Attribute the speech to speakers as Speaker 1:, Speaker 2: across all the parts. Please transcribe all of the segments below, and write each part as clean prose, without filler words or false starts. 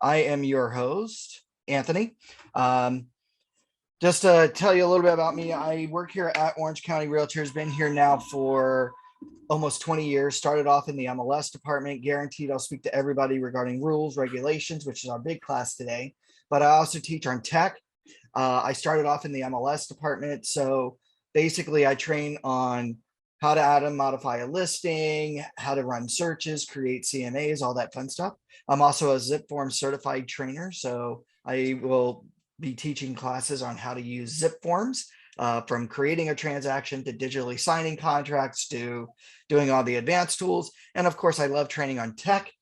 Speaker 1: I am your host, Anthony. Just to tell you a little bit about me, I work here at Orange County Realtors, been here now for almost 20 years, started off in the MLS department, guaranteed I'll speak to everybody regarding rules, regulations, which is our big class today, but I also teach on tech. I started off in the MLS department, so basically I train on how to add and modify a listing, how to run searches, create CMAs, all that fun stuff. I'm also a zip form certified trainer, so I will be teaching classes on how to use zip forms, from creating a transaction to digitally signing contracts to doing all the advanced tools. And of course, I love training on tech,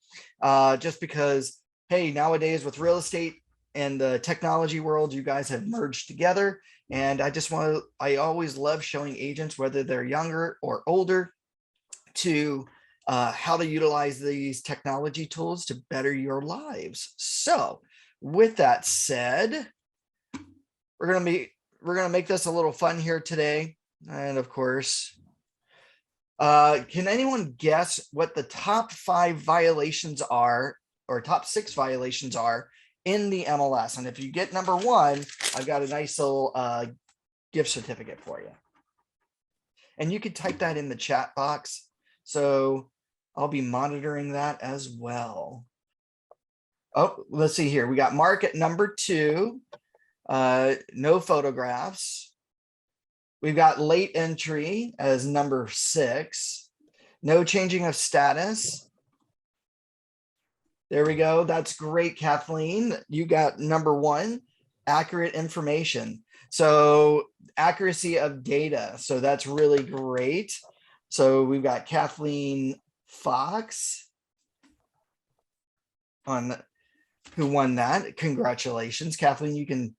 Speaker 1: just because, hey, nowadays with real estate and the technology world, you guys have merged together. And I always love showing agents, whether they're younger or older, to how to utilize these technology tools to better your lives. So with that said, we're gonna make this a little fun here today. And of course, can anyone guess what the top 5 violations are, or top 6 violations are in the MLS? And if you get number 1, I've got a nice little gift certificate for you. And you could type that in the chat box, so I'll be monitoring that as well. Oh, let's see here. We got Mark at number 2. No photographs. We've got late entry as number 6. No changing of status. There we go. That's great, Kathleen. You got number 1, accurate information. So accuracy of data. So that's really great. So we've got Kathleen Fox on who won that. Congratulations, Kathleen. You can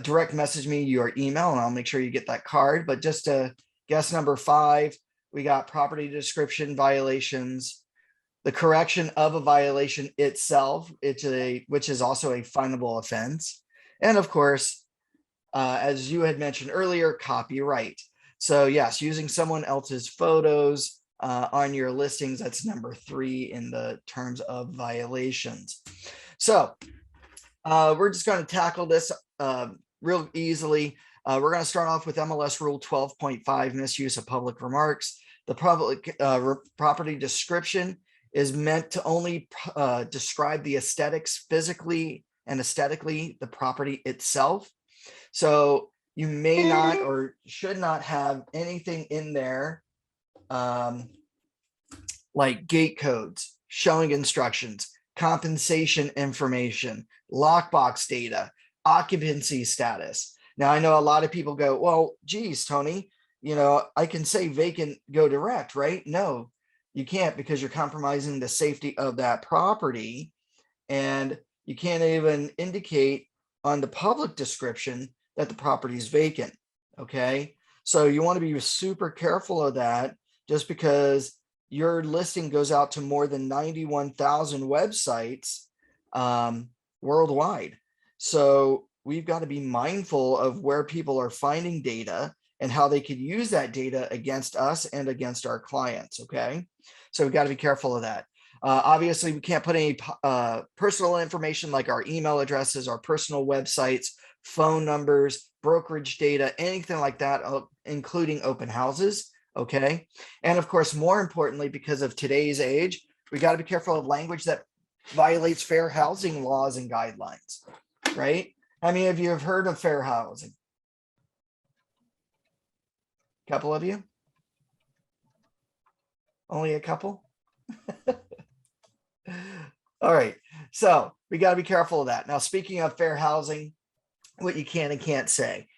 Speaker 1: direct message me your email and I'll make sure you get that card. But just to guess number 5, we got property description violations, the correction of a violation itself, which is also a finable offense. And of course, as you had mentioned earlier, copyright. So yes, using someone else's photos on your listings, that's number 3 in the terms of violations. So we're just going to tackle this real easily. We're going to start off with MLS Rule 12.5, misuse of public remarks. The public property description is meant to only describe the aesthetics, physically and aesthetically, the property itself. So you may not or should not have anything in there like gate codes, showing instructions, compensation information, lockbox data, occupancy status. Now, I know a lot of people go, well, geez, Tony, I can say vacant, go direct, right? No, you can't, because you're compromising the safety of that property. And you can't even indicate on the public description that the property is vacant. Okay. So you want to be super careful of that, just because your listing goes out to more than 91,000 websites worldwide. So we've got to be mindful of where people are finding data and how they could use that data against us and against our clients. Okay. So we've got to be careful of that. Obviously, we can't put any personal information like our email addresses, our personal websites, phone numbers, brokerage data, anything like that, including open houses. Okay. And of course, more importantly, because of today's age, we got to be careful of language that violates fair housing laws and guidelines, right? How many of you have heard of fair housing? A couple of you? Only a couple? All right. So we got to be careful of that. Now, speaking of fair housing, what you can and can't say.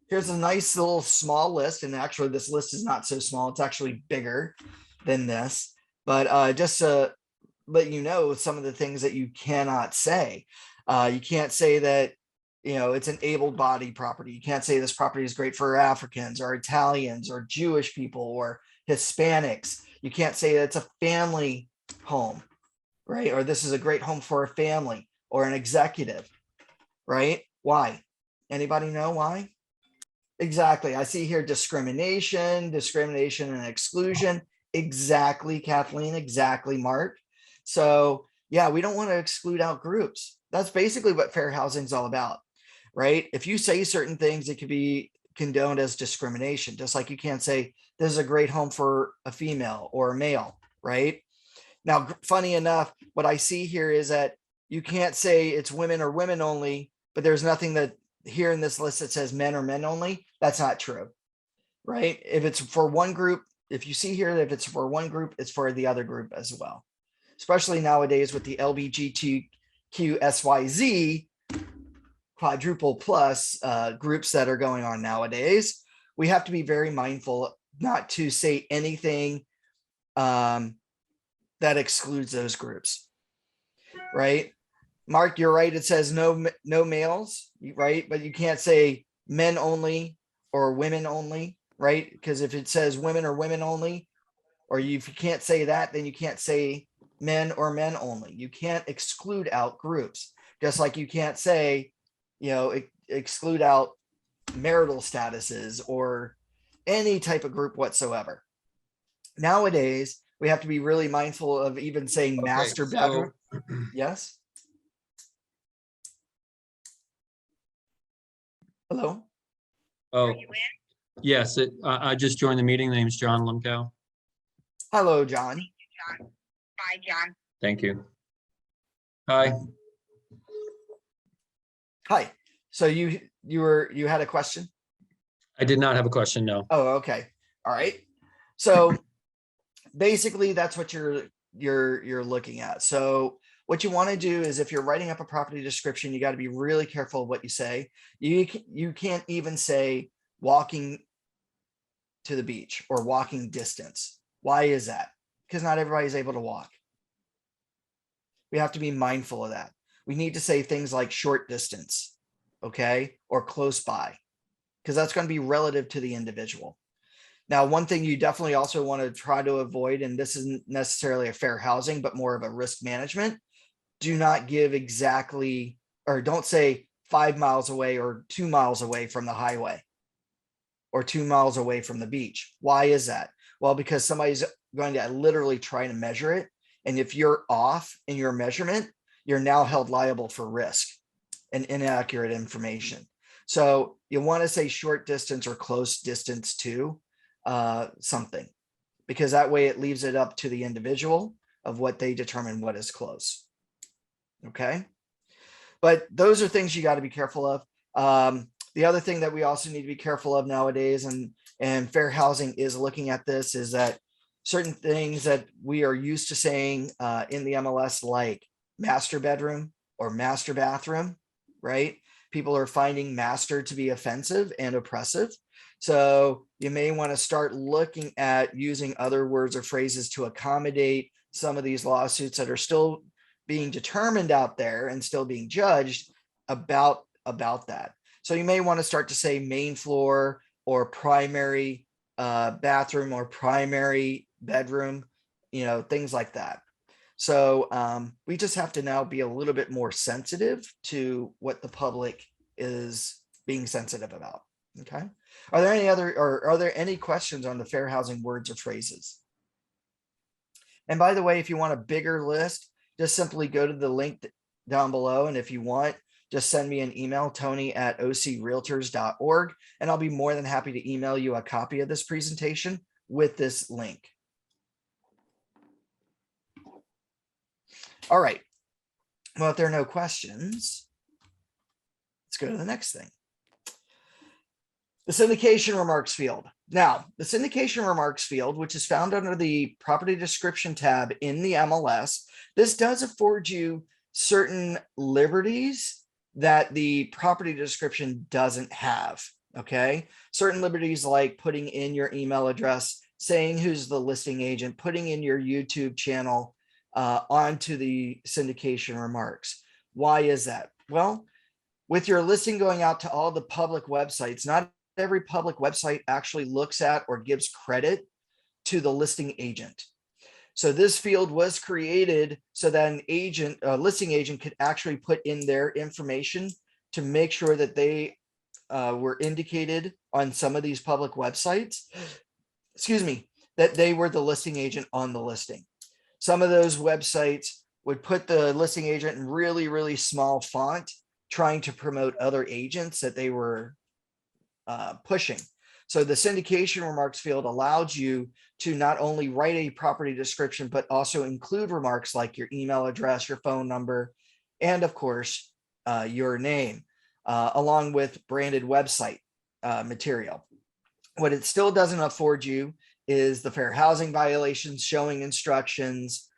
Speaker 1: Here's a nice little small list. And actually, this list is not so small. It's actually bigger than this. But just to let you know some of the things that you cannot say. You can't say that, it's an able-bodied property. You can't say this property is great for Africans or Italians or Jewish people or Hispanics. You can't say that it's a family home, right? Or this is a great home for a family or an executive, right? Why? Anybody know why? Exactly. I see here discrimination and exclusion. Exactly, Kathleen. Exactly, Mark. So yeah, we don't want to exclude out groups. That's basically what fair housing is all about, right? If you say certain things, it could be condoned as discrimination, just like you can't say this is a great home for a female or a male, right? Now, funny enough, what I see here is that you can't say it's women or women only, but there's nothing that here in this list that says men or men only. That's not true, right? If it's for one group, if you see here, if it's for one group, it's for the other group as well. Especially nowadays with the LGBTQSYZ quadruple plus groups that are going on nowadays, we have to be very mindful not to say anything that excludes those groups, right? Mark, you're right. It says no males, right? But you can't say men only or women only, right? Because if it says women or women only, or if you can't say that, then you can't say men or men only. You can't exclude out groups, just like you can't say, exclude out marital statuses or any type of group whatsoever. Nowadays, we have to be really mindful of even saying master bedroom. Yes. Hello.
Speaker 2: Oh, yes. I just joined the meeting. The name's John Limcow.
Speaker 1: Hello, John.
Speaker 3: Hi, John.
Speaker 2: Thank you. Hi.
Speaker 1: Hi. So you had a question?
Speaker 2: I did not have a question. No.
Speaker 1: Oh, okay. All right. So basically, that's what you're looking at. So what you want to do is, if you're writing up a property description, you got to be really careful of what you say. You can't even say walking to the beach or walking distance. Why is that? Because not everybody's able to walk. We have to be mindful of that. We need to say things like short distance, okay, or close by, because that's going to be relative to the individual. Now, one thing you definitely also want to try to avoid, and this isn't necessarily a fair housing, but more of a risk management, do not give exactly, or don't say 5 miles away or 2 miles away from the highway or 2 miles away from the beach. Why is that? Well, because somebody's going to literally try to measure it. And if you're off in your measurement, you're now held liable for risk and inaccurate information. So you want to say short distance or close distance to something, because that way it leaves it up to the individual of what they determine what is close. Okay. But those are things you got to be careful of. The other thing that we also need to be careful of nowadays, and fair housing is looking at this, is that certain things that we are used to saying in the MLS, like master bedroom or master bathroom, right? People are finding master to be offensive and oppressive. So you may want to start looking at using other words or phrases to accommodate some of these lawsuits that are still being determined out there and still being judged about that. So you may want to start to say main floor or primary bathroom or primary bedroom, things like that. So we just have to now be a little bit more sensitive to what the public is being sensitive about. Okay. Are there any questions on the fair housing words or phrases? And by the way, if you want a bigger list, just simply go to the link down below. And if you want, just send me an email, tony@ocrealtors.org, and I'll be more than happy to email you a copy of this presentation with this link. All right. Well, if there are no questions, let's go to the next thing. The syndication remarks field. Now, the syndication remarks field, which is found under the property description tab in the MLS, this does afford you certain liberties that the property description doesn't have. Okay. Certain liberties like putting in your email address, saying who's the listing agent, putting in your YouTube channel onto the syndication remarks. Why is that? Well, with your listing going out to all the public websites, not every public website actually looks at or gives credit to the listing agent. So this field was created so that a listing agent could actually put in their information to make sure that they were indicated on some of these public websites, excuse me, that they were the listing agent on the listing. Some of those websites would put the listing agent in really, really small font, trying to promote other agents that they were pushing. So the syndication remarks field allowed you to not only write a property description, but also include remarks like your email address, your phone number, and of course, your name, along with branded website material. What it still doesn't afford you is the fair housing violations, showing instructions,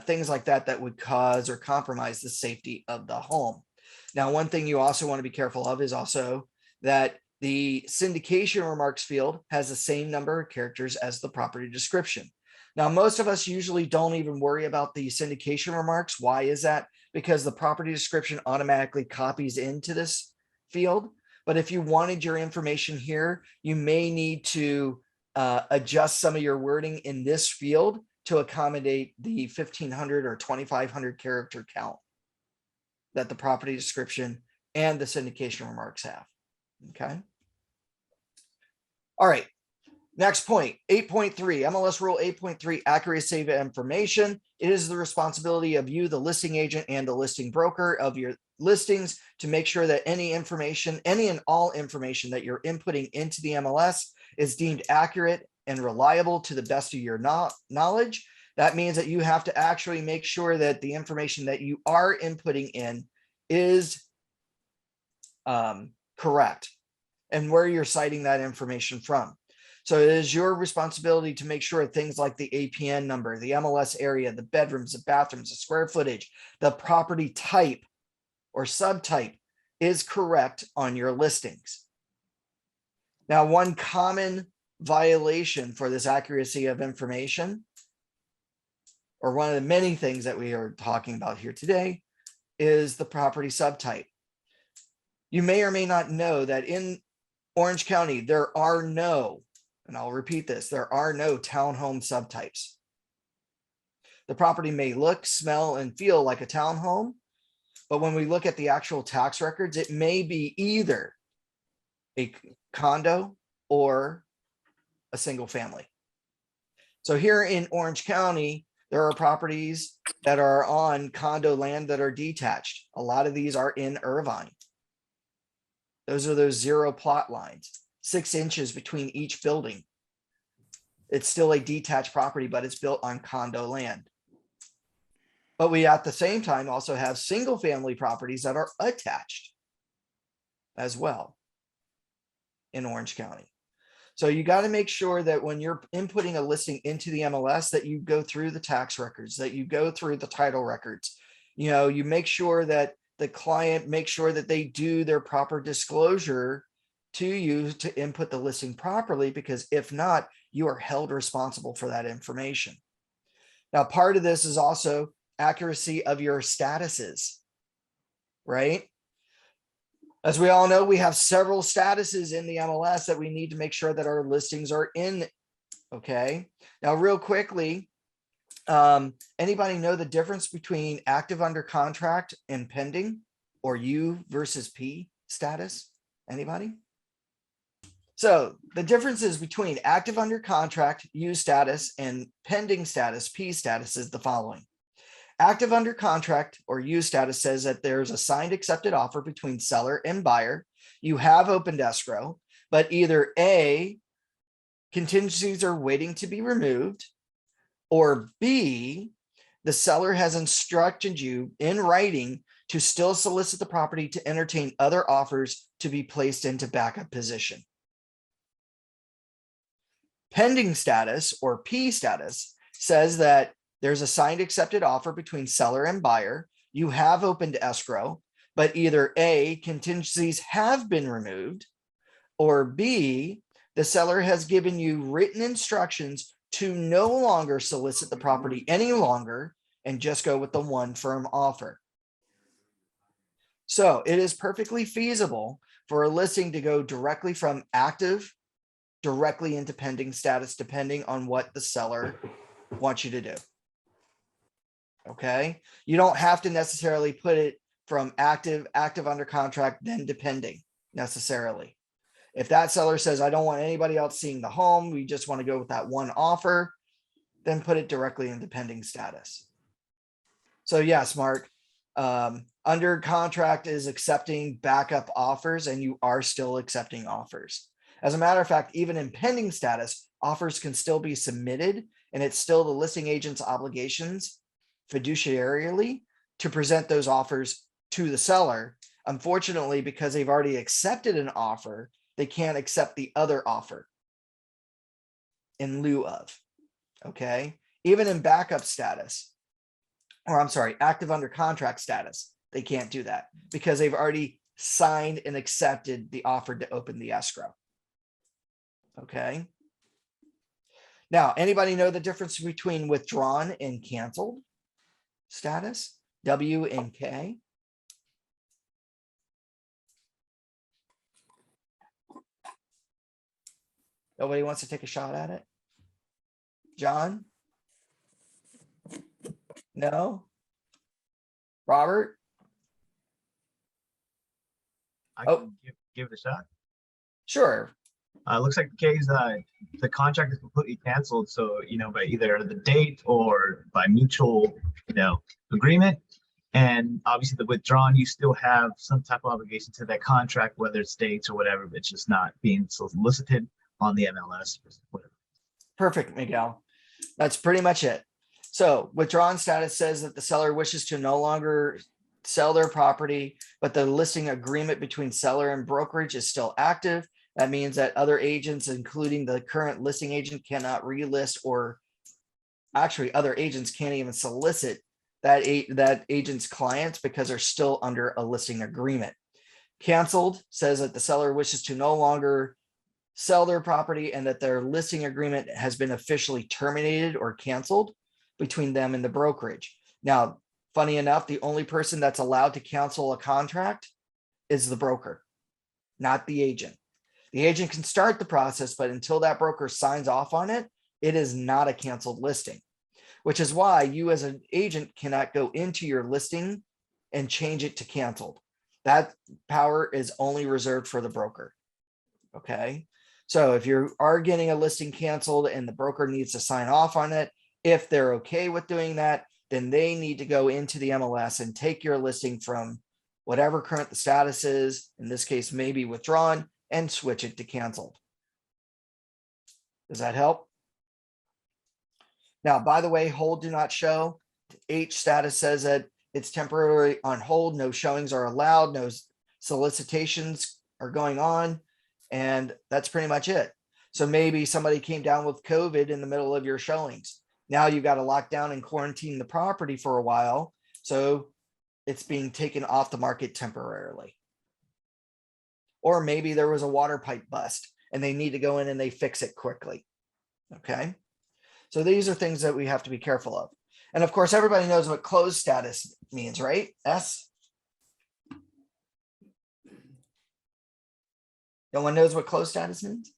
Speaker 1: things like that, that would cause or compromise the safety of the home. Now, one thing you also want to be careful of is also that the syndication remarks field has the same number of characters as the property description. Now, most of us usually don't even worry about the syndication remarks. Why is that? Because the property description automatically copies into this field. But if you wanted your information here, you may need to adjust some of your wording in this field to accommodate the 1,500 or 2,500 character count that the property description and the syndication remarks have. Okay. All right. Next point, 8.3, MLS Rule 8.3, accuracy of information. It is the responsibility of you, the listing agent and the listing broker of your listings, to make sure that any information, any and all information that you're inputting into the MLS is deemed accurate and reliable to the best of your knowledge. That means that you have to actually make sure that the information that you are inputting in is correct, and where you're citing that information from. So it is your responsibility to make sure things like the APN number, the MLS area, the bedrooms, the bathrooms, the square footage, the property type or subtype is correct on your listings. Now, one common violation for this accuracy of information, or one of the many things that we are talking about here today, is the property subtype. You may or may not know that in Orange County, there are no, and I'll repeat this, there are no townhome subtypes. The property may look, smell, and feel like a townhome, but when we look at the actual tax records, it may be either a condo or a single family. So here in Orange County, there are properties that are on condo land that are detached. A lot of these are in Irvine. Those are those 0 plot lines, 6 inches between each building. It's still a detached property, but it's built on condo land. But we at the same time also have single family properties that are attached as well in Orange County. So you got to make sure that when you're inputting a listing into the MLS, that you go through the tax records, that you go through the title records. You know, you make sure that the client makes sure that they do their proper disclosure to you to input the listing properly, because if not, you are held responsible for that information. Now, part of this is also accuracy of your statuses, right? As we all know, we have several statuses in the MLS that we need to make sure that our listings are in. Okay. Now, real quickly, anybody know the difference between active under contract and pending, or U versus P status? Anybody? So the differences between active under contract, U status, and pending status, P status, is the following. Active under contract or U status says that there's a signed accepted offer between seller and buyer. You have opened escrow, but either A, contingencies are waiting to be removed, or B, the seller has instructed you in writing to still solicit the property to entertain other offers to be placed into backup position. Pending status or P status says that there's a signed accepted offer between seller and buyer. You have opened escrow, but either A, contingencies have been removed, or B, the seller has given you written instructions to no longer solicit the property any longer and just go with the one firm offer. So it is perfectly feasible for a listing to go directly from active directly into pending status, depending on what the seller wants you to do. Okay. You don't have to necessarily put it from active under contract, then to pending necessarily. If that seller says, I don't want anybody else seeing the home, we just want to go with that one offer, then put it directly into pending status. So yes, Mark, under contract is accepting backup offers, and you are still accepting offers. As a matter of fact, even in pending status, offers can still be submitted, and it's still the listing agent's obligations fiduciarily to present those offers to the seller. Unfortunately, because they've already accepted an offer, they can't accept the other offer in lieu of. Okay, even in backup status, or I'm sorry, active under contract status, they can't do that because they've already signed and accepted the offer to open the escrow. Okay. Now, anybody know the difference between withdrawn and canceled status? W and K? Nobody wants to take a shot at it? John? No? Robert?
Speaker 4: I
Speaker 1: Oh.
Speaker 4: can give it a shot.
Speaker 1: Sure.
Speaker 4: Looks like the case, the contract is completely canceled. So, by either the date or by mutual, agreement. And obviously the withdrawn, you still have some type of obligation to that contract, whether it's dates or whatever, but it's just not being solicited on the MLS. Whatever.
Speaker 1: Perfect, Miguel. That's pretty much it. So withdrawn status says that the seller wishes to no longer sell their property, but the listing agreement between seller and brokerage is still active. That means that other agents, including the current listing agent, cannot relist, or actually other agents can't even solicit that agent's clients because they're still under a listing agreement. Canceled says that the seller wishes to no longer sell their property and that their listing agreement has been officially terminated or canceled between them and the brokerage. Now, funny enough, the only person that's allowed to cancel a contract is the broker, not the agent. The agent can start the process, but until that broker signs off on it, it is not a canceled listing, which is why you as an agent cannot go into your listing and change it to canceled. That power is only reserved for the broker. Okay. So if you are getting a listing canceled and the broker needs to sign off on it, if they're okay with doing that, then they need to go into the MLS and take your listing from whatever current the status is, in this case, maybe withdrawn, and switch it to canceled. Does that help? Now, by the way, hold do not show. H status says that it's temporarily on hold. No showings are allowed. No solicitations are going on. And that's pretty much it. So maybe somebody came down with COVID in the middle of your showings. Now you got to lock down and quarantine the property for a while. So it's being taken off the market temporarily. Or maybe there was a water pipe bust and they need to go in and they fix it quickly. Okay. So these are things that we have to be careful of. And of course, everybody knows what closed status means, right? S. No one knows what closed status means?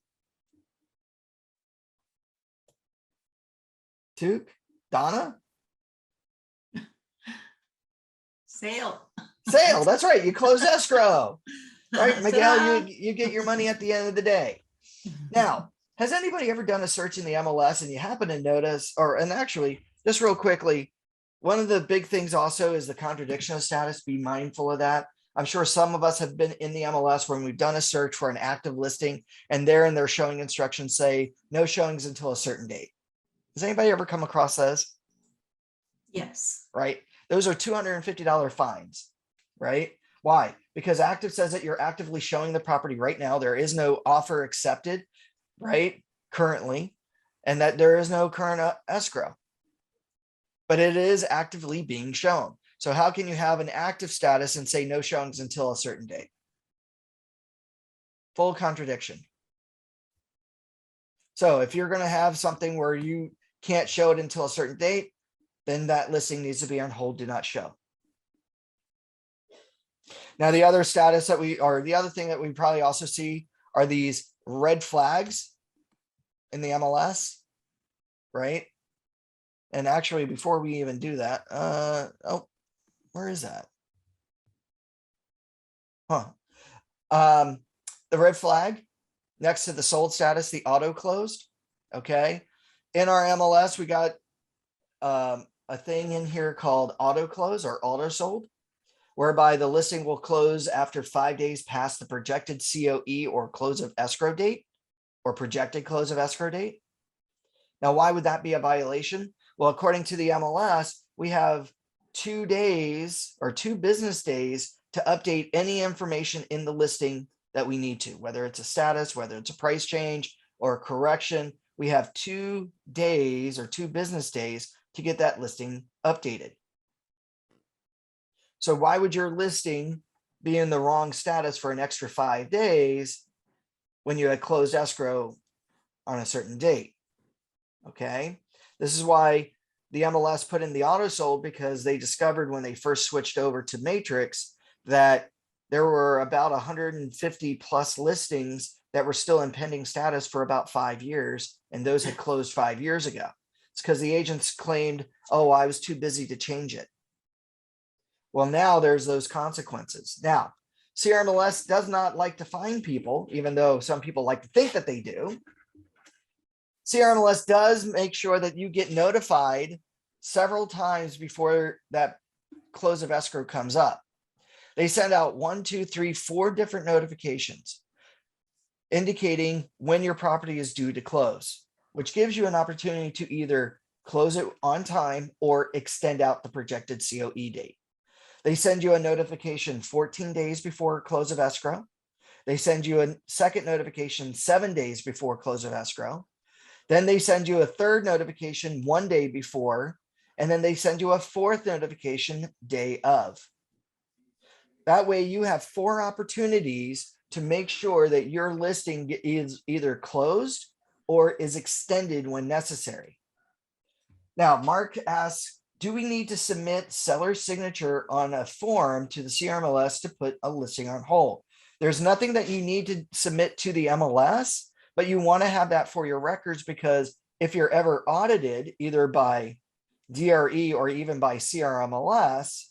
Speaker 1: Tuke? Donna?
Speaker 5: Sale.
Speaker 1: Sale, that's right. You close escrow. Right, Miguel,
Speaker 5: Ta-da.
Speaker 1: you get your money at the end of the day. Now, has anybody ever done a search in the MLS and you happen to notice, and actually, just real quickly, one of the big things also is the contradiction of status. Be mindful of that. I'm sure some of us have been in the MLS when we've done a search for an active listing and there in their showing instructions say no showings until a certain date. Has anybody ever come across those?
Speaker 5: Yes.
Speaker 1: Right? Those are $250 fines, right? Why? Because active says that you're actively showing the property right now. There is no offer accepted, right? Currently, and that there is no current escrow, but it is actively being shown. So how can you have an active status and say no showings until a certain date? Full contradiction. So if you're going to have something where you can't show it until a certain date, then that listing needs to be on hold, do not show. Now, the other status that the other thing that we probably also see are these red flags in the MLS, right? And actually, before we even do that, oh, where is that? Huh. The red flag next to the sold status, the auto closed. Okay. In our MLS, we got a thing in here called auto close or auto sold, whereby the listing will close after 5 days past the projected COE or close of escrow date or projected close of escrow date. Now, why would that be a violation? Well, according to the MLS, we have 2 days or 2 business days to update any information in the listing that we need to, whether it's a status, whether it's a price change or a correction. We have 2 days or 2 business days to get that listing updated. So why would your listing be in the wrong status for an extra 5 days when you had closed escrow on a certain date? Okay, this is why the MLS put in the auto sold, because they discovered when they first switched over to Matrix that there were about 150 plus listings that were still in pending status for about 5 years, and those had closed 5 years ago. It's because the agents claimed, oh, I was too busy to change it. Well, now there's those consequences. Now, CRMLS does not like to fine people, even though some people like to think that they do. CRMLS does make sure that you get notified several times before that close of escrow comes up. They send out 1, 2, 3, 4 different notifications indicating when your property is due to close, which gives you an opportunity to either close it on time or extend out the projected COE date. They send you a notification 14 days before close of escrow. They send you a second notification 7 days before close of escrow. Then they send you a third notification 1 day before, and then they send you a fourth notification day of. That way you have 4 opportunities to make sure that your listing is either closed or is extended when necessary. Now, Mark asks, do we need to submit seller's signature on a form to the CRMLS to put a listing on hold? There's nothing that you need to submit to the MLS, but you want to have that for your records, because if you're ever audited either by DRE or even by CRMLS,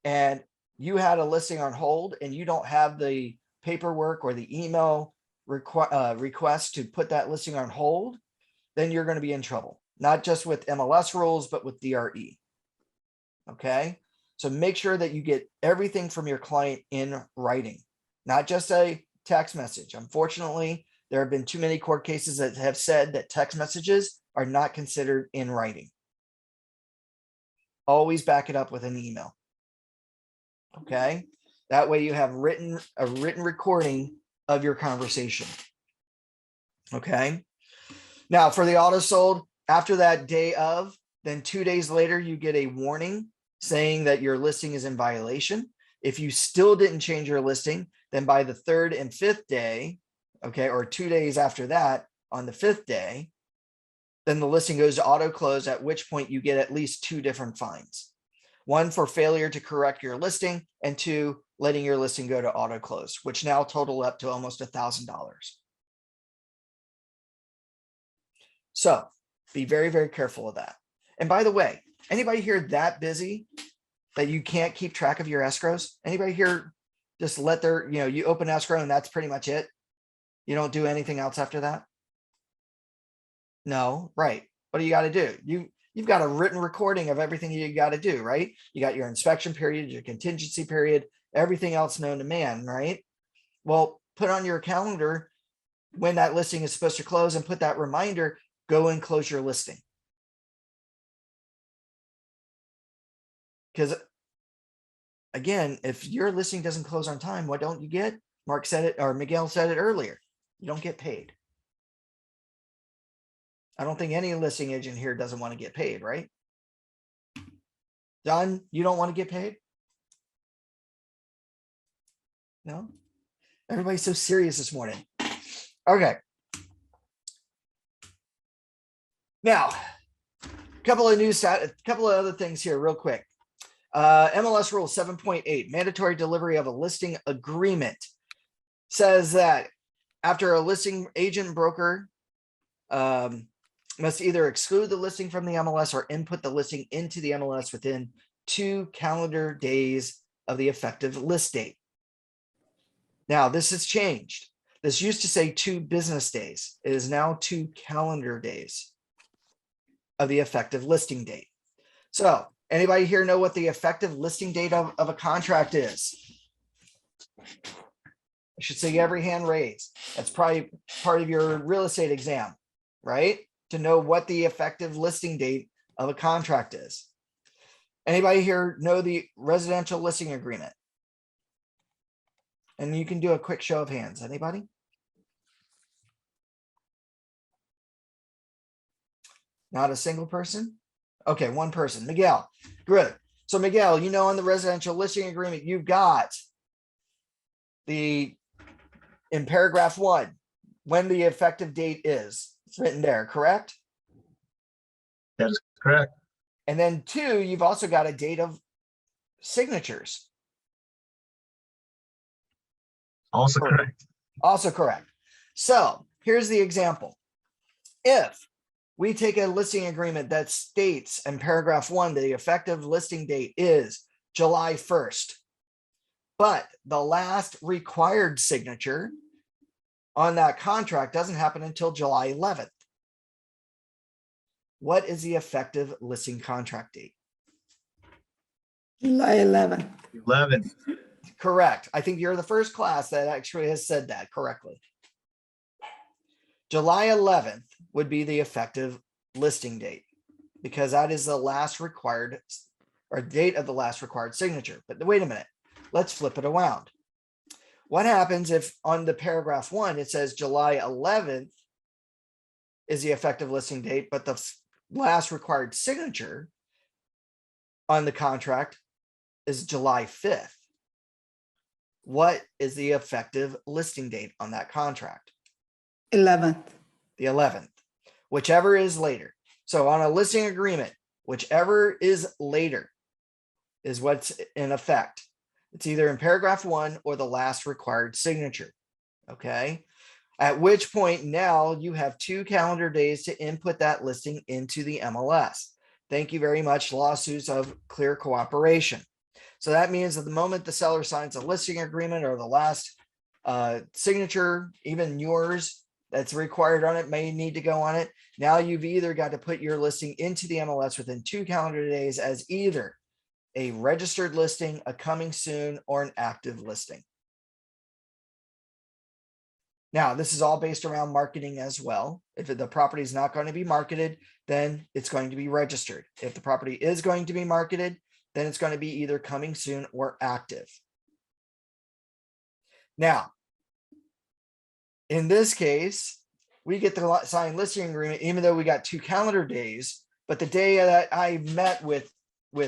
Speaker 1: and you had a listing on hold and you don't have the paperwork or the email request to put that listing on hold, then you're going to be in trouble, not just with MLS rules, but with DRE. Okay. So make sure that you get everything from your client in writing, not just a text message. Unfortunately, there have been too many court cases that have said that text messages are not considered in writing. Always back it up with an email. Okay. That way you have a written recording of your conversation. Okay. Now for the auto sold, after that day of, then 2 days later, you get a warning saying that your listing is in violation. If you still didn't change your listing, then by the 3rd and 5th day, okay, or 2 days after that, on the 5th day, then the listing goes to auto close, at which point you get at least 2 different fines. 1 for failure to correct your listing, and 2, letting your listing go to auto close, which now total up to almost $1,000. So be very, very careful of that. And by the way, anybody here that busy that you can't keep track of your escrows? Anybody here just let their, you open escrow and that's pretty much it? You don't do anything else after that? No, right. What do you got to do? You've got a written recording of everything you got to do, right? You got your inspection period, your contingency period, everything else known to man, right? Well, put on your calendar when that listing is supposed to close and put that reminder, go and close your listing. Because again, if your listing doesn't close on time, what don't you get? Mark said it, or Miguel said it earlier. You don't get paid. I don't think any listing agent here doesn't want to get paid, right? Don, you don't want to get paid? No? Everybody's so serious this morning. Okay. Now, a couple of other things here real quick. MLS Rule 7.8, mandatory delivery of a listing agreement, says that after a listing agent broker must either exclude the listing from the MLS or input the listing into the MLS within 2 calendar days of the effective list date. Now, this has changed. This used to say 2 business days. It is now 2 calendar days of the effective listing date. So anybody here know what the effective listing date of a contract is? I should see every hand raised. That's probably part of your real estate exam, right? To know what the effective listing date of a contract is. Anybody here know the residential listing agreement? And you can do a quick show of hands. Anybody? Not a single person? Okay, one person. Miguel. Good. So Miguel, you know, on the residential listing agreement, you've got in paragraph 1, when the effective date is. It's written there, correct?
Speaker 4: That is correct.
Speaker 1: And then 2, you've also got a date of signatures.
Speaker 4: Also correct.
Speaker 1: Also correct. So here's the example. If we take a listing agreement that states in paragraph 1 that the effective listing date is July 1st, but the last required signature on that contract doesn't happen until July 11th. What is the effective listing contract date?
Speaker 6: July 11.
Speaker 4: 11.
Speaker 1: Correct. I think you're the first class that actually has said that correctly. July 11th would be the effective listing date because that is the last required or date of the last required signature. But wait a minute, let's flip it around. What happens if on the paragraph 1, it says July 11th is the effective listing date, but the last required signature on the contract is July 5th? What is the effective listing date on that contract?
Speaker 6: 11th.
Speaker 1: The 11th, whichever is later. So on a listing agreement, whichever is later is what's in effect. It's either in paragraph 1 or the last required signature. Okay. At which point now you have 2 calendar days to input that listing into the MLS. Thank you very much, lawsuits of clear cooperation. So that means that the moment the seller signs a listing agreement or the last signature, even yours, that's required on it may need to go on it. Now you've either got to put your listing into the MLS within 2 calendar days as either a registered listing, a coming soon, or an active listing. Now, this is all based around marketing as well. If the property is not going to be marketed, then it's going to be registered. If the property is going to be marketed, then it's going to be either coming soon or active. Now, in this case, we get the signed listing agreement, even though we got 2 calendar days, but the day that I met with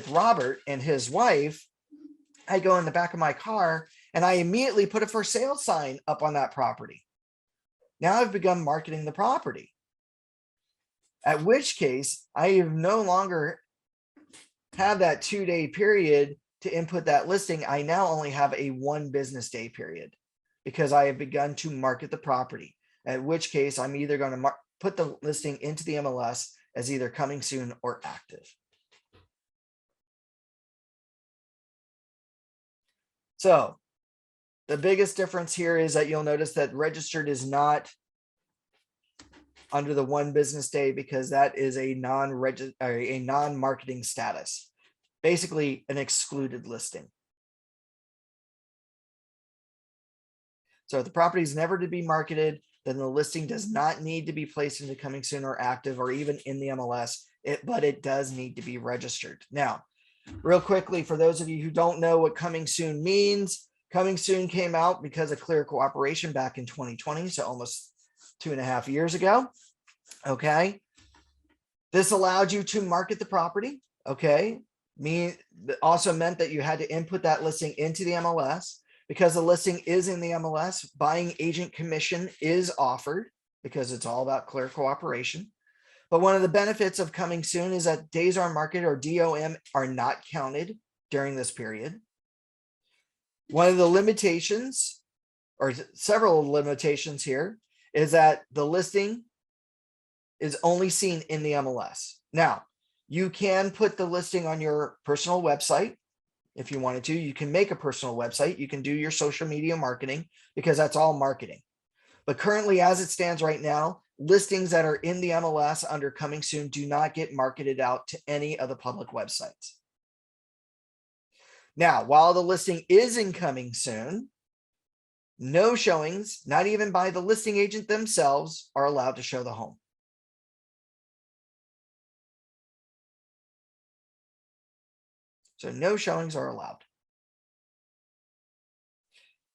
Speaker 1: Robert and his wife, I go in the back of my car and I immediately put a for sale sign up on that property. Now I've begun marketing the property. At which case I have no longer have that 2-day period to input that listing. I now only have a 1 business day period because I have begun to market the property. At which case I'm either going to put the listing into the MLS as either coming soon or active. So the biggest difference here is that you'll notice that registered is not under the 1 business day because that is a non-marketing status, basically an excluded listing. So if the property is never to be marketed, then the listing does not need to be placed into coming soon or active or even in the MLS, but it does need to be registered. Now, real quickly, for those of you who don't know what coming soon means, coming soon came out because of clear cooperation back in 2020, so almost 2.5 years ago. Okay. This allowed you to market the property. Okay. Also meant that you had to input that listing into the MLS. Because the listing is in the MLS, buying agent commission is offered because it's all about clear cooperation. But one of the benefits of coming soon is that days on market or DOM are not counted during this period. One of the limitations, or several limitations here, is that the listing is only seen in the MLS. Now, you can put the listing on your personal website. If you wanted to, you can make a personal website. You can do your social media marketing because that's all marketing. But currently, as it stands right now, listings that are in the MLS under coming soon do not get marketed out to any of the public websites. Now, while the listing is in coming soon, no showings, not even by the listing agent themselves, are allowed to show the home. So no showings are allowed.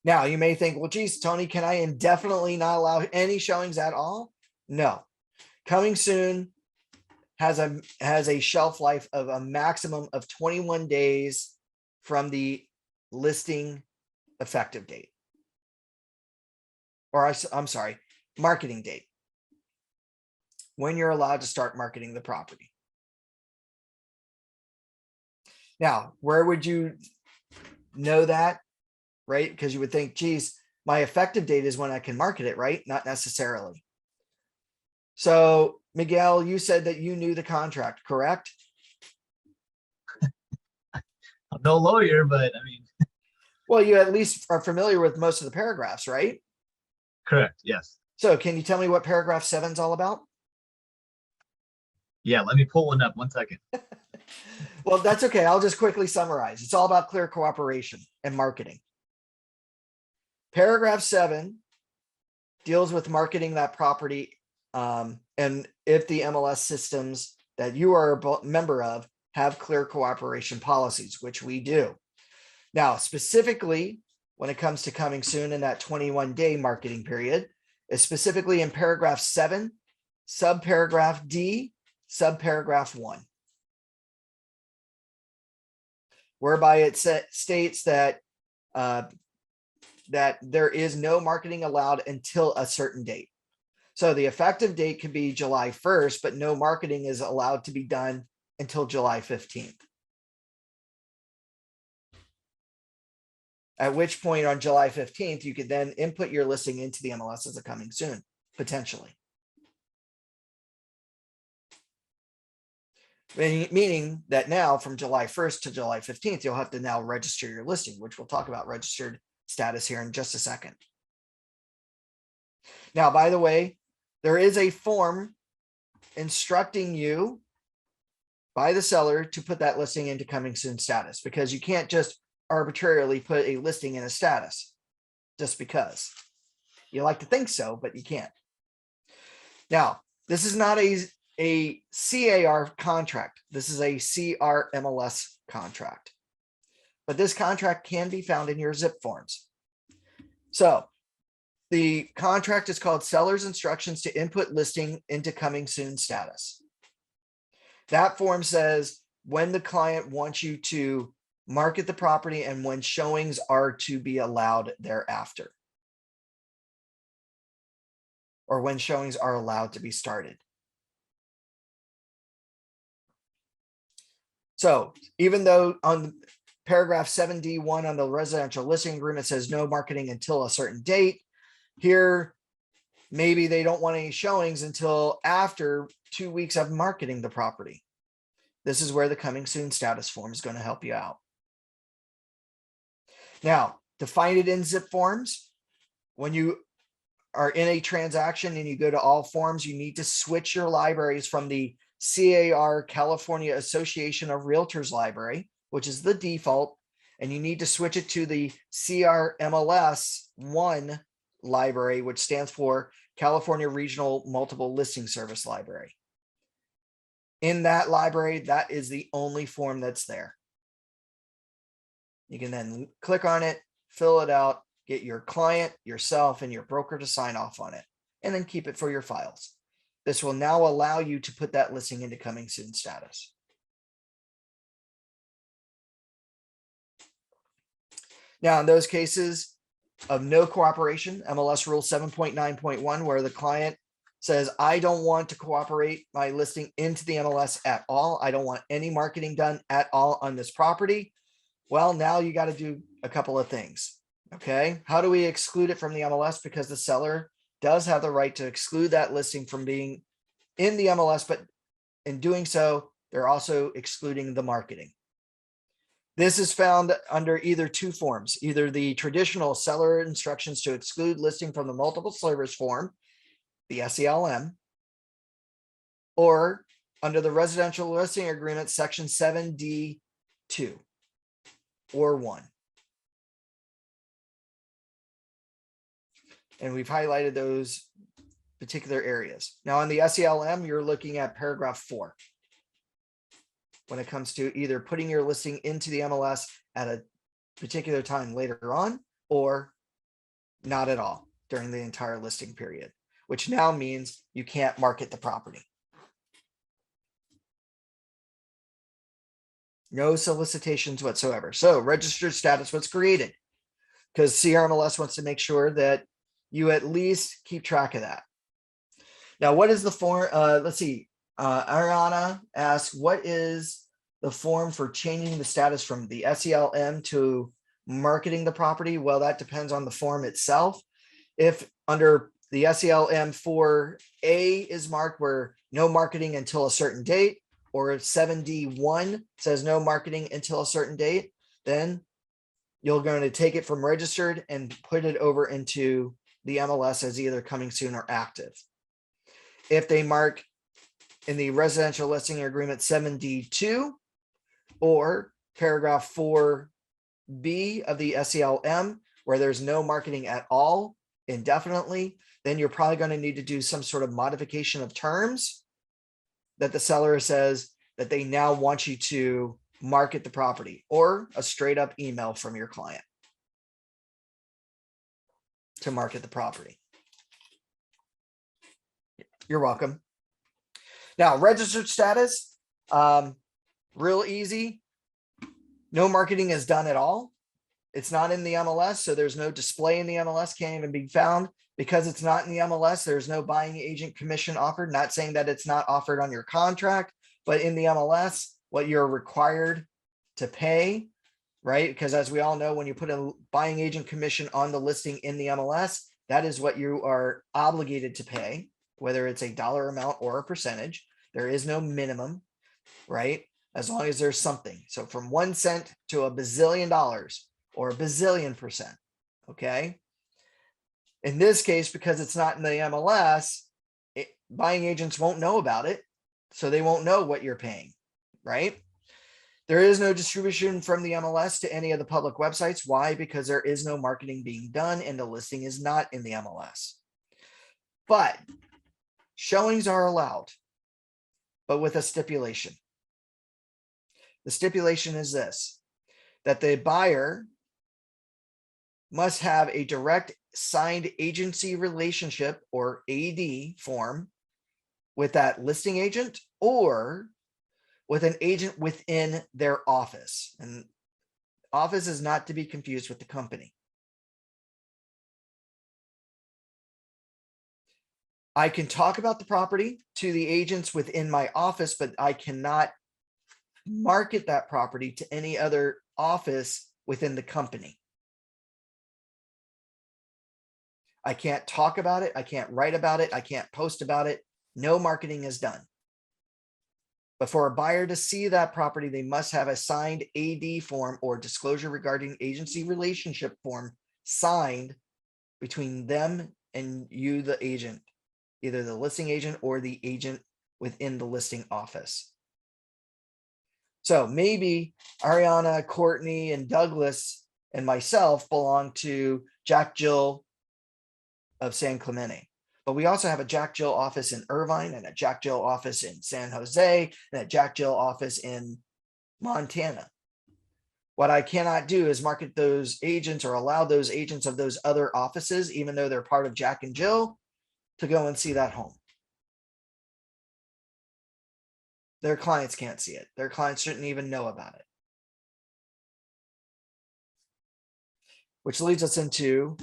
Speaker 1: Now you may think, well, geez, Tony, can I indefinitely not allow any showings at all? No. Coming soon has a shelf life of a maximum of 21 days from the listing effective date. Or I'm sorry, marketing date. When you're allowed to start marketing the property. Now, where would you know that? Right? Because you would think, geez, my effective date is when I can market it, right? Not necessarily. So, Miguel, you said that you knew the contract, correct?
Speaker 4: I'm no lawyer, but I mean,
Speaker 1: Well, you at least are familiar with most of the paragraphs, right?
Speaker 4: correct. Yes.
Speaker 1: So can you tell me what paragraph 7 is all about?
Speaker 4: Yeah. Let me pull one up. 1 second.
Speaker 1: Well, that's okay. I'll just quickly summarize. It's all about clear cooperation and marketing. Paragraph 7 deals with marketing that property. And if the MLS systems that you are a member of have clear cooperation policies, which we do. Now, specifically, when it comes to coming soon in that 21-day marketing period, is specifically in paragraph 7, subparagraph D, subparagraph 1. Whereby it states that that there is no marketing allowed until a certain date. So the effective date could be July 1st, but no marketing is allowed to be done until July 15th. At which point on July 15th, you could then input your listing into the MLS as a coming soon, potentially. Meaning that now from July 1st to July 15th, you'll have to now register your listing, which we'll talk about registered status here in just a second. Now, by the way, there is a form instructing you by the seller to put that listing into coming soon status, because you can't just arbitrarily put a listing in a status just because. You like to think so, but you can't. Now, this is not a CAR contract. This is a CRMLS contract. But this contract can be found in your zip forms. So the contract is called Seller's Instructions to Input Listing into Coming Soon Status. That form says when the client wants you to market the property and when showings are to be allowed thereafter. Or when showings are allowed to be started. So even though on paragraph 7D1 on the residential listing agreement says no marketing until a certain date, here, maybe they don't want any showings until after 2 weeks of marketing the property. This is where the coming soon status form is going to help you out. Now, to find it in zip forms, when you are in a transaction and you go to all forms, you need to switch your libraries from the CAR California Association of Realtors library, which is the default, and you need to switch it to the CRMLS 1 library, which stands for California Regional Multiple Listing Service Library. In that library, that is the only form that's there. You can then click on it, fill it out, get your client, yourself, and your broker to sign off on it, and then keep it for your files. This will now allow you to put that listing into coming soon status. Now, in those cases of no cooperation, MLS Rule 7.9.1, where the client says, I don't want to cooperate my listing into the MLS at all. I don't want any marketing done at all on this property. Well, now you got to do a couple of things. Okay. How do we exclude it from the MLS? Because the seller does have the right to exclude that listing from being in the MLS, but in doing so, they're also excluding the marketing. This is found under either two forms, either the traditional seller instructions to exclude listing from the multiple service form, the SELM, or under the residential listing agreement, section 7D2 or 1. And we've highlighted those particular areas. Now on the SELM, you're looking at paragraph 4. When it comes to either putting your listing into the MLS at a particular time later on, or not at all during the entire listing period, which now means you can't market the property. No solicitations whatsoever. So registered status was created because CRMLS wants to make sure that you at least keep track of that. Now, what is the form? Let's see. Ariana asks, what is the form for changing the status from the SELM to marketing the property? Well, that depends on the form itself. If under the SELM 4A is marked where no marketing until a certain date, or if 7D1 says no marketing until a certain date, then you're going to take it from registered and put it over into the MLS as either coming soon or active. If they mark in the residential listing agreement 7D2 or paragraph 4B of the SELM, where there's no marketing at all indefinitely, then you're probably going to need to do some sort of modification of terms that the seller says that they now want you to market the property, or a straight up email from your client to market the property. You're welcome. Now, registered status, real easy. No marketing is done at all. It's not in the MLS, so there's no display in the MLS, can't even be found. Because it's not in the MLS, there's no buying agent commission offered. Not saying that it's not offered on your contract, but in the MLS, what you're required to pay, right? Because as we all know, when you put a buying agent commission on the listing in the MLS, that is what you are obligated to pay, whether it's a dollar amount or a percentage. There is no minimum, right? As long as there's something. So from 1 cent to $1 bazillion or $1 bazillion%, okay? In this case, because it's not in the MLS, buying agents won't know about it. So they won't know what you're paying, right? There is no distribution from the MLS to any of the public websites. Why? Because there is no marketing being done and the listing is not in the MLS. But showings are allowed, but with a stipulation. The stipulation is this, that the buyer must have a direct signed agency relationship, or AD form, with that listing agent or with an agent within their office. And office is not to be confused with the company. I can talk about the property to the agents within my office, but I cannot market that property to any other office within the company. I can't talk about it. I can't write about it. I can't post about it. No marketing is done. But for a buyer to see that property, they must have a signed AD form, or disclosure regarding agency relationship form, signed between them and you, the agent, either the listing agent or the agent within the listing office. So maybe Ariana, Courtney, and Douglas and myself belong to Jack Jill of San Clemente. But we also have a Jack Jill office in Irvine, and a Jack Jill office in San Jose, and a Jack Jill office in Montana. What I cannot do is market those agents or allow those agents of those other offices, even though they're part of Jack and Jill, to go and see that home. Their clients can't see it. Their clients shouldn't even know about it. Which leads us into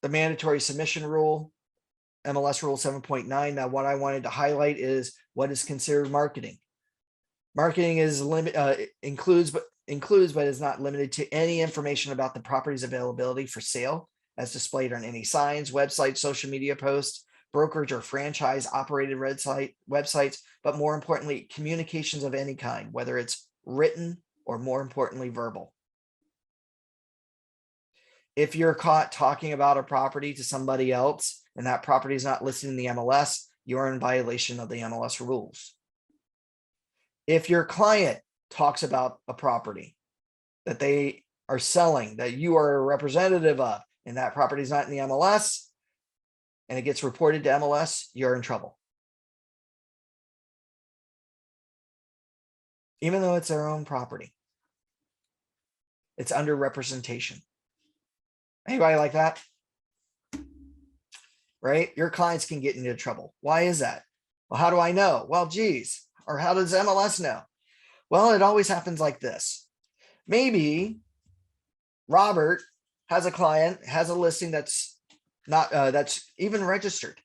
Speaker 1: the mandatory submission rule, MLS Rule 7.9. Now, what I wanted to highlight is what is considered marketing. Marketing is includes, but is not limited to any information about the property's availability for sale, as displayed on any signs, websites, social media posts, brokerage or franchise operated websites, but more importantly, communications of any kind, whether it's written or more importantly, verbal. If you're caught talking about a property to somebody else and that property is not listed in the MLS, you're in violation of the MLS rules. If your client talks about a property that they are selling, that you are a representative of, and that property is not in the MLS, and it gets reported to MLS, you're in trouble. Even though it's their own property. It's under representation. Anybody like that? Right? Your clients can get into trouble. Why is that? Well, how do I know? Well, geez, or how does MLS know? Well, it always happens like this. Maybe Robert has a client, has a listing that's not that's even registered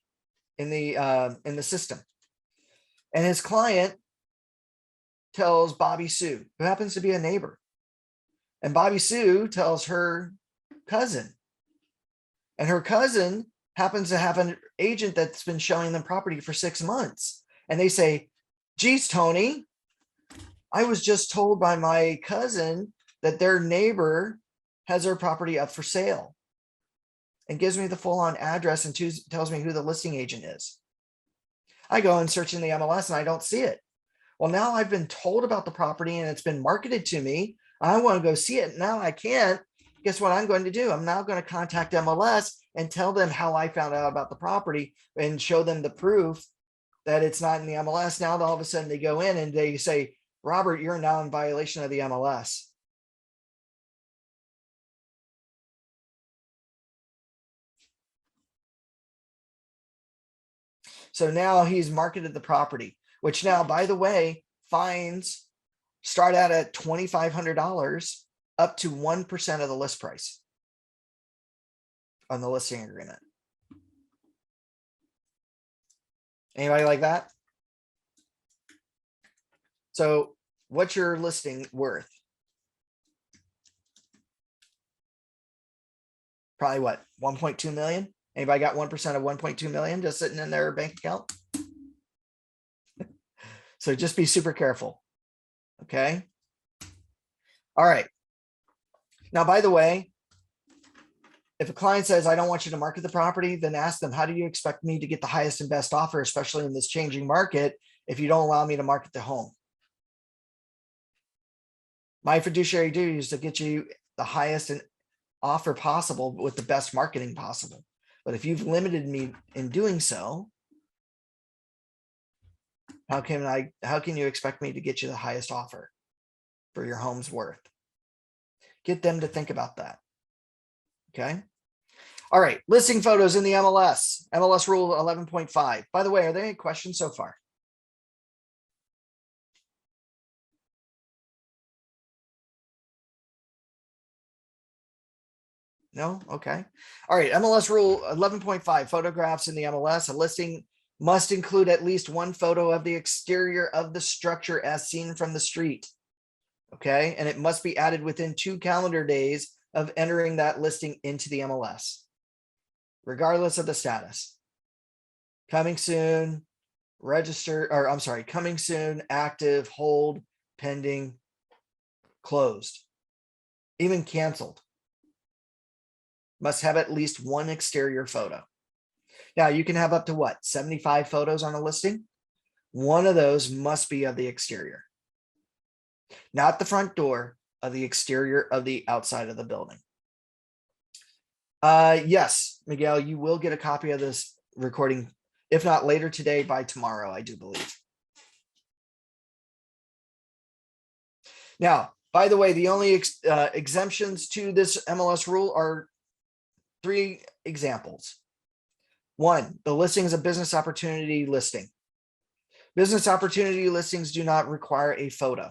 Speaker 1: in the system. And his client tells Bobby Sue, who happens to be a neighbor. And Bobby Sue tells her cousin. And her cousin happens to have an agent that's been showing them property for 6 months. And they say, geez, Tony, I was just told by my cousin that their neighbor has their property up for sale, and gives me the full on address and tells me who the listing agent is. I go and search in the MLS and I don't see it. Well, now I've been told about the property and it's been marketed to me. I want to go see it. Now I can't. Guess what I'm going to do? I'm now going to contact MLS and tell them how I found out about the property and show them the proof that it's not in the MLS. Now all of a sudden they go in and they say, Robert, you're now in violation of the MLS. So now he's marketed the property, which now, by the way, fines start out at $2,500 up to 1% of the list price on the listing agreement. Anybody like that? So what's your listing worth? Probably what, 1.2 million? Anybody got 1% of 1.2 million just sitting in their bank account? So just be super careful. Okay. All right. Now, by the way, if a client says, I don't want you to market the property, then ask them, how do you expect me to get the highest and best offer, especially in this changing market, if you don't allow me to market the home? My fiduciary duty is to get you the highest offer possible with the best marketing possible. But if you've limited me in doing so, how can you expect me to get you the highest offer for your home's worth? Get them to think about that. Okay. All right. Listing photos in the MLS Rule 11.5. By the way, are there any questions so far? No? Okay. All right. MLS Rule 11.5, photographs in the MLS. A listing must include at least one photo of the exterior of the structure as seen from the street. Okay. And it must be added within 2 calendar days of entering that listing into the MLS, regardless of the status. Coming soon, register, or I'm sorry, coming soon, active, hold, pending, closed, even canceled. Must have at least one exterior photo. Now you can have up to what, 75 photos on a listing? One of those must be of the exterior, not the front door, of the exterior of the outside of the building. Yes, Miguel, you will get a copy of this recording, if not later today, by tomorrow, I do believe. Now, by the way, the only exemptions to this MLS rule are 3 examples. 1, the listing is a business opportunity listing. Business opportunity listings do not require a photo.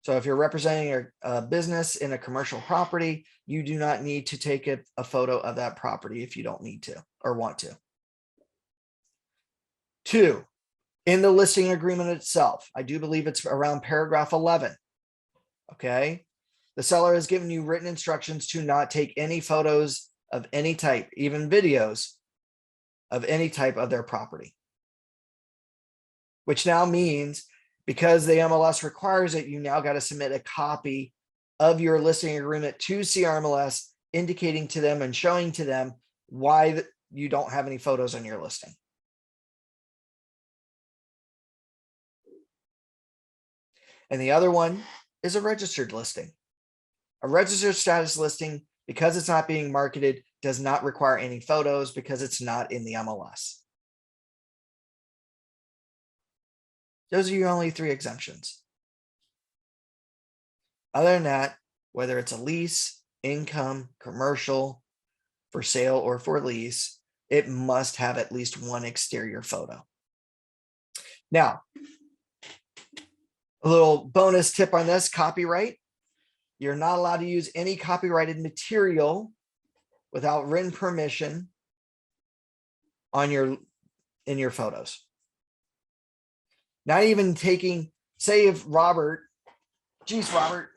Speaker 1: So if you're representing a business in a commercial property, you do not need to take a photo of that property if you don't need to or want to. 2, in the listing agreement itself, I do believe it's around paragraph 11. Okay. The seller has given you written instructions to not take any photos of any type, even videos of any type of their property. Which now means Because the MLS requires it, you now got to submit a copy of your listing agreement to CRMLS, indicating to them and showing to them why you don't have any photos on your listing. And the other one is a registered listing. A registered status listing, because it's not being marketed, does not require any photos because it's not in the MLS. Those are your only 3 exemptions. Other than that, whether it's a lease, income, commercial, for sale, or for lease, it must have at least one exterior photo. Now, a little bonus tip on this: copyright. You're not allowed to use any copyrighted material without written permission on in your photos. Not even taking, say if Robert, geez, Robert,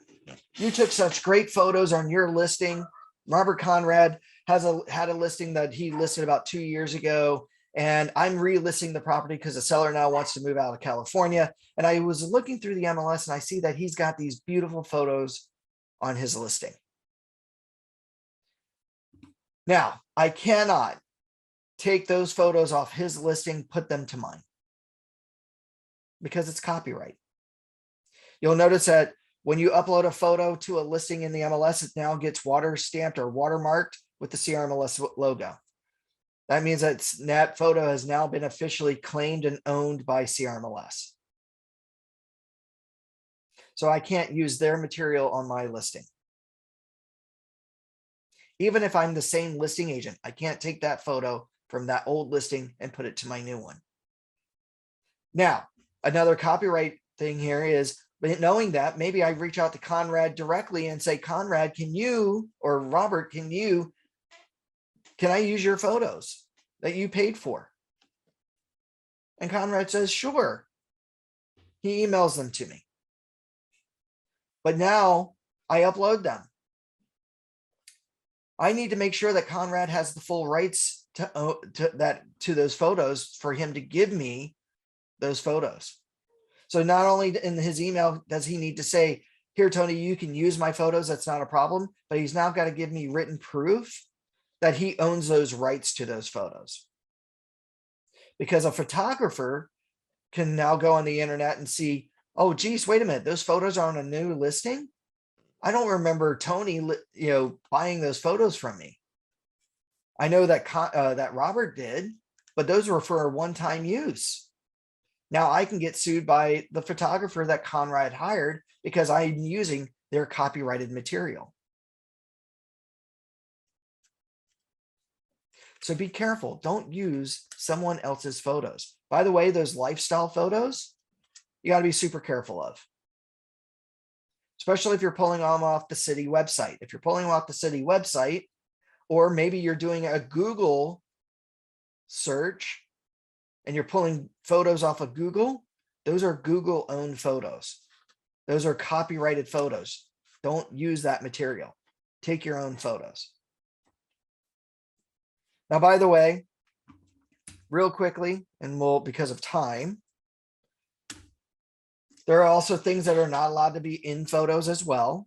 Speaker 1: you took such great photos on your listing. Robert Conrad had a listing that he listed about 2 years ago, and I'm relisting the property because the seller now wants to move out of California. And I was looking through the MLS and I see that he's got these beautiful photos on his listing. Now, I cannot take those photos off his listing, put them to mine, because it's copyright. You'll notice that when you upload a photo to a listing in the MLS, it now gets water stamped or watermarked with the CRMLS logo. That means that photo has now been officially claimed and owned by CRMLS. So I can't use their material on my listing. Even if I'm the same listing agent, I can't take that photo from that old listing and put it to my new one. Now, another copyright thing here is, knowing that, maybe I reach out to Conrad directly and say, Conrad, can you, or Robert, can I use your photos that you paid for? And Conrad says, sure. He emails them to me. But now I upload them. I need to make sure that Conrad has the full rights to those photos for him to give me those photos. So not only in his email does he need to say, here, Tony, you can use my photos, that's not a problem, but he's now got to give me written proof that he owns those rights to those photos. Because a photographer can now go on the internet and see, oh, geez, wait a minute, those photos are on a new listing. I don't remember Tony, buying those photos from me. I know that that Robert did, but those were for a one-time use. Now I can get sued by the photographer that Conrad hired because I'm using their copyrighted material. So be careful. Don't use someone else's photos. By the way, those lifestyle photos, you got to be super careful of. Especially if you're pulling them off the city website. If you're pulling them off the city website, or maybe you're doing a Google search and you're pulling photos off of Google, those are Google owned photos. Those are copyrighted photos. Don't use that material. Take your own photos. Now, by the way, real quickly, and because of time, there are also things that are not allowed to be in photos as well.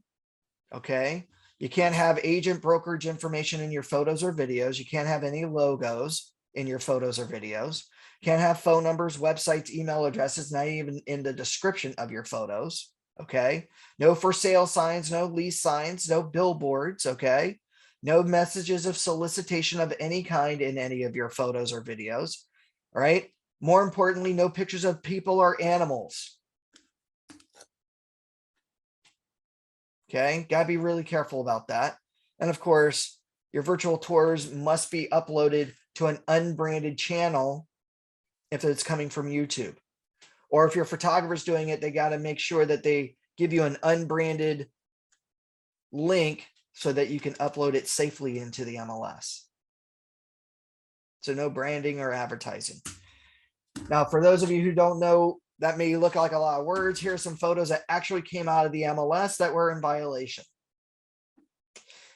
Speaker 1: Okay. You can't have agent brokerage information in your photos or videos. You can't have any logos in your photos or videos. Can't have phone numbers, websites, email addresses, not even in the description of your photos. Okay. No for sale signs, no lease signs, no billboards. Okay. No messages of solicitation of any kind in any of your photos or videos. All right. More importantly, no pictures of people or animals. Okay, gotta be really careful about that. And of course, your virtual tours must be uploaded to an unbranded channel if it's coming from YouTube. Or if your photographer's doing it, they got to make sure that they give you an unbranded link so that you can upload it safely into the MLS. So no branding or advertising. Now, for those of you who don't know, that may look like a lot of words. Here are some photos that actually came out of the MLS that were in violation.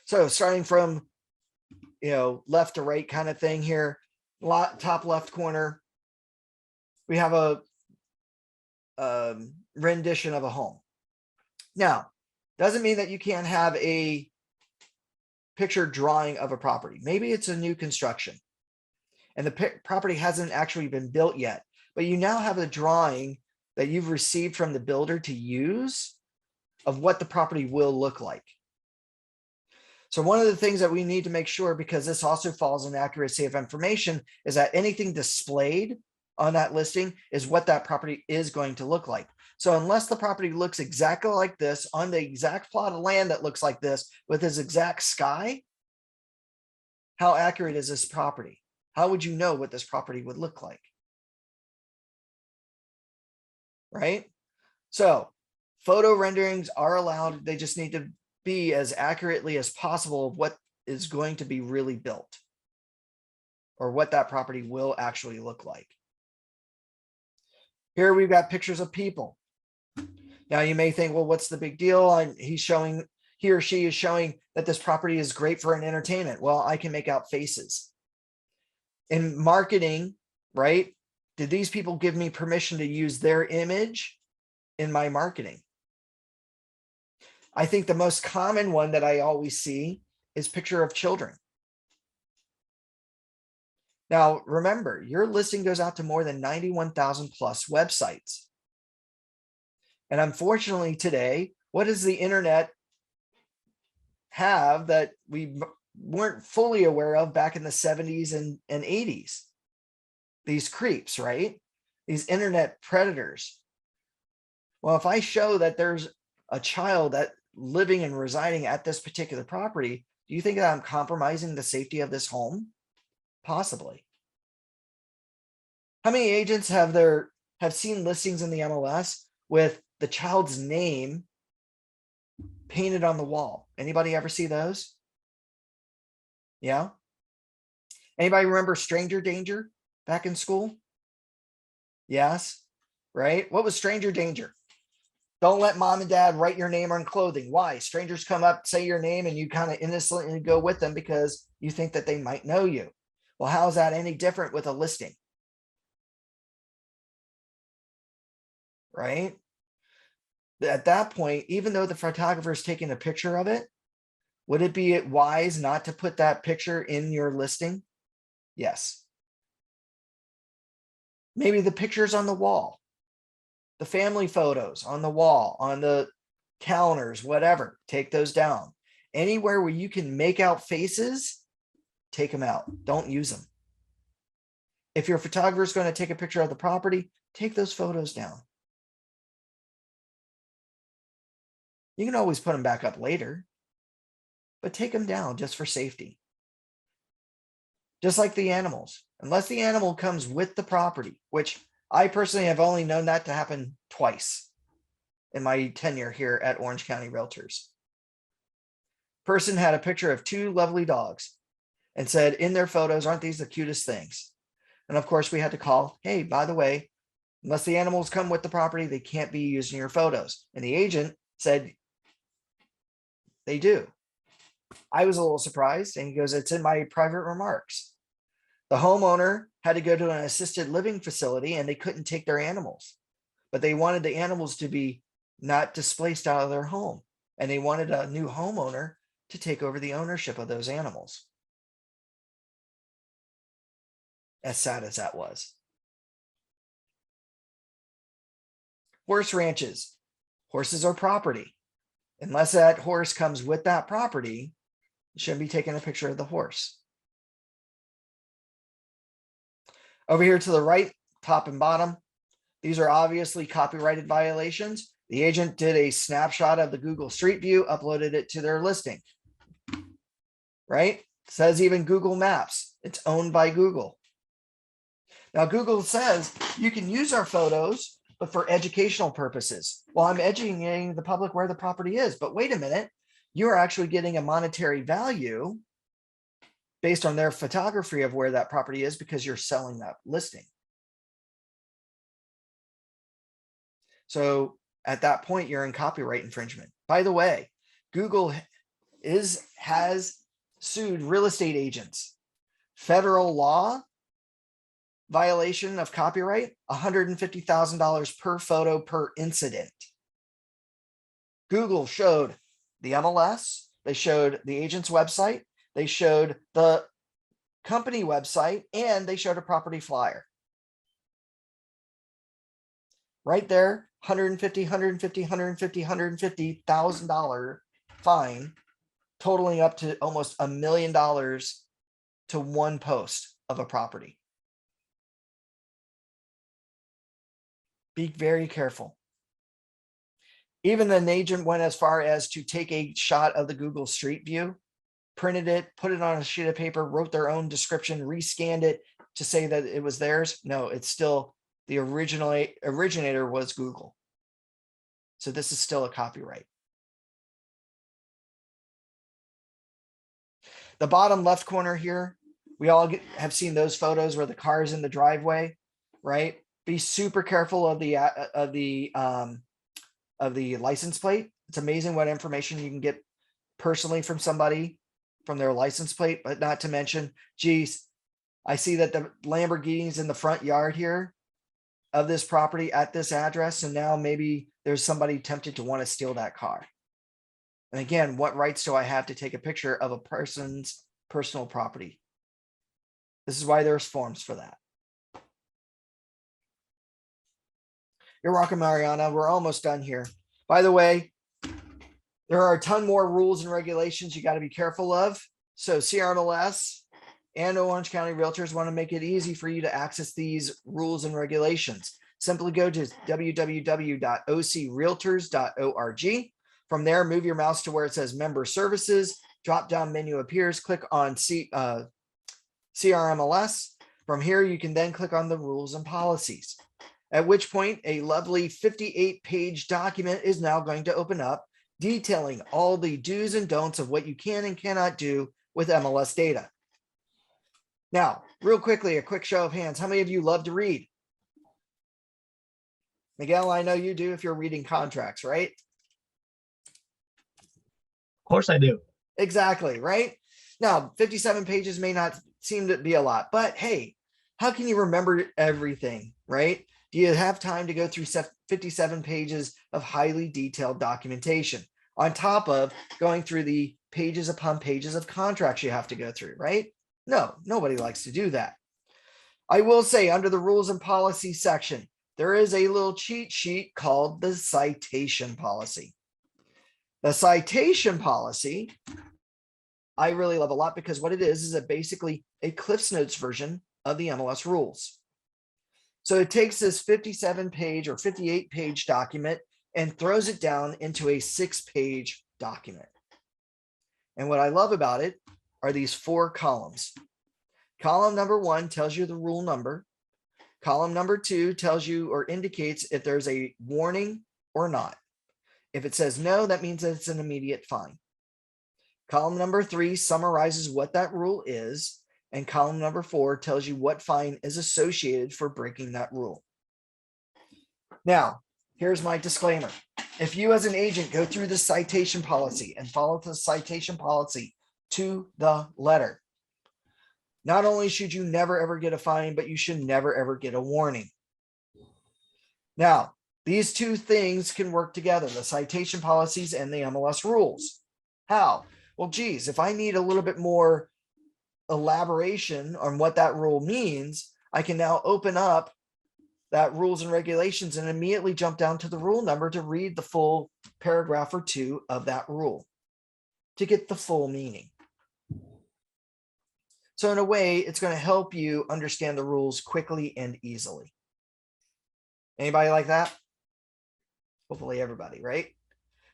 Speaker 1: So starting from, left to right kind of thing here, top left corner, we have a rendition of a home. Now, doesn't mean that you can't have a picture drawing of a property. Maybe it's a new construction and the property hasn't actually been built yet, but you now have a drawing that you've received from the builder to use of what the property will look like. So one of the things that we need to make sure, because this also falls in accuracy of information, is that anything displayed on that listing is what that property is going to look like. So unless the property looks exactly like this on the exact plot of land that looks like this with this exact sky, how accurate is this property? How would you know what this property would look like? Right? So photo renderings are allowed. They just need to be as accurately as possible of what is going to be really built or what that property will actually look like. Here we've got pictures of people. Now you may think, well, what's the big deal? He or she is showing that this property is great for an entertainment. Well, I can make out faces. In marketing, right? Did these people give me permission to use their image in my marketing? I think the most common one that I always see is picture of children. Now, remember, your listing goes out to more than 91,000 plus websites. And unfortunately today, what does the internet have that we weren't fully aware of back in the 70s and 80s? These creeps, right? These internet predators. Well, if I show that there's a child that living and residing at this particular property, do you think that I'm compromising the safety of this home? Possibly. How many agents have seen listings in the MLS with the child's name painted on the wall? Anybody ever see those? Yeah. Anybody remember stranger danger back in school? Yes. Right. What was stranger danger? Don't let mom and dad write your name on clothing. Why? Strangers come up, say your name, and you kind of innocently go with them because you think that they might know you. Well, how is that any different with a listing? Right? At that point, even though the photographer is taking a picture of it, would it be wise not to put that picture in your listing? Yes. Maybe the pictures on the wall, the family photos on the wall, on the counters, whatever, take those down. Anywhere where you can make out faces, take them out. Don't use them. If your photographer is going to take a picture of the property, take those photos down. You can always put them back up later, but take them down just for safety. Just like the animals, unless the animal comes with the property, which I personally have only known that to happen twice in my tenure here at Orange County Realtors. Person had a picture of two lovely dogs and said in their photos, aren't these the cutest things? And of course we had to call, hey, by the way, unless the animals come with the property, they can't be used in your photos. And the agent said, they do. I was a little surprised, and he goes, it's in my private remarks. The homeowner had to go to an assisted living facility and they couldn't take their animals, but they wanted the animals to be not displaced out of their home. And they wanted a new homeowner to take over the ownership of those animals. As sad as that was. Horse ranches. Horses are property. Unless that horse comes with that property, you shouldn't be taking a picture of the horse. Over here to the right, top and bottom, these are obviously copyrighted violations. The agent did a snapshot of the Google Street View, uploaded it to their listing. Right? Says even Google Maps, it's owned by Google. Now Google says you can use our photos, but for educational purposes. Well, I'm educating the public where the property is, but wait a minute, you're actually getting a monetary value based on their photography of where that property is because you're selling that listing. So at that point, you're in copyright infringement. By the way, Google has sued real estate agents. Federal law violation of copyright, $150,000 per photo per incident. Google showed the MLS, they showed the agent's website, they showed the company website, and they showed a property flyer. Right there, $150,000 fine, totaling up to almost $1 million to one post of a property. Be very careful. Even the agent went as far as to take a shot of the Google Street View, printed it, put it on a sheet of paper, wrote their own description, rescanned it to say that it was theirs. No, it's still the originator was Google. So this is still a copyright. The bottom left corner here, we all have seen those photos where the car is in the driveway, right? Be super careful of the license plate. It's amazing what information you can get personally from somebody from their license plate, but not to mention, geez, I see that the Lamborghini's in the front yard here of this property at this address. And now maybe there's somebody tempted to want to steal that car. And again, what rights do I have to take a picture of a person's personal property? This is why there's forms for that. You're welcome, Mariana. We're almost done here. By the way, there are a ton more rules and regulations you got to be careful of. So CRMLS and Orange County Realtors want to make it easy for you to access these rules and regulations. Simply go to www.ocrealtors.org. From there, move your mouse to where it says Member Services. Drop-down menu appears. Click on CRMLS. From here, you can then click on the rules and policies. At which point, a lovely 58-page document is now going to open up, detailing all the do's and don'ts of what you can and cannot do with MLS data. Now, real quickly, a quick show of hands. How many of you love to read? Miguel, I know you do if you're reading contracts, right?
Speaker 4: Of course I do.
Speaker 1: Exactly, right? Now, 57 pages may not seem to be a lot, but hey, how can you remember everything, right? Do you have time to go through 57 pages of highly detailed documentation on top of going through the pages upon pages of contracts you have to go through, right? No, nobody likes to do that. I will say under the rules and policy section, there is a little cheat sheet called the citation policy. The citation policy, I really love a lot because what it is basically a Cliff's Notes version of the MLS rules. So it takes this 57-page or 58-page document and throws it down into a 6-page document. And what I love about it are these 4 columns. Column number 1 tells you the rule number. Column number 2 tells you or indicates if there's a warning or not. If it says no, that means that it's an immediate fine. Column number 3 summarizes what that rule is. And column number 4 tells you what fine is associated for breaking that rule. Now, here's my disclaimer. If you as an agent go through the citation policy and follow the citation policy to the letter, not only should you never ever get a fine, but you should never ever get a warning. Now, these two things can work together, the citation policies and the MLS rules. How? Well, geez, if I need a little bit more elaboration on what that rule means, I can now open up that rules and regulations and immediately jump down to the rule number to read the full paragraph or 2 of that rule to get the full meaning. So in a way, it's going to help you understand the rules quickly and easily. Anybody like that? Hopefully everybody, right?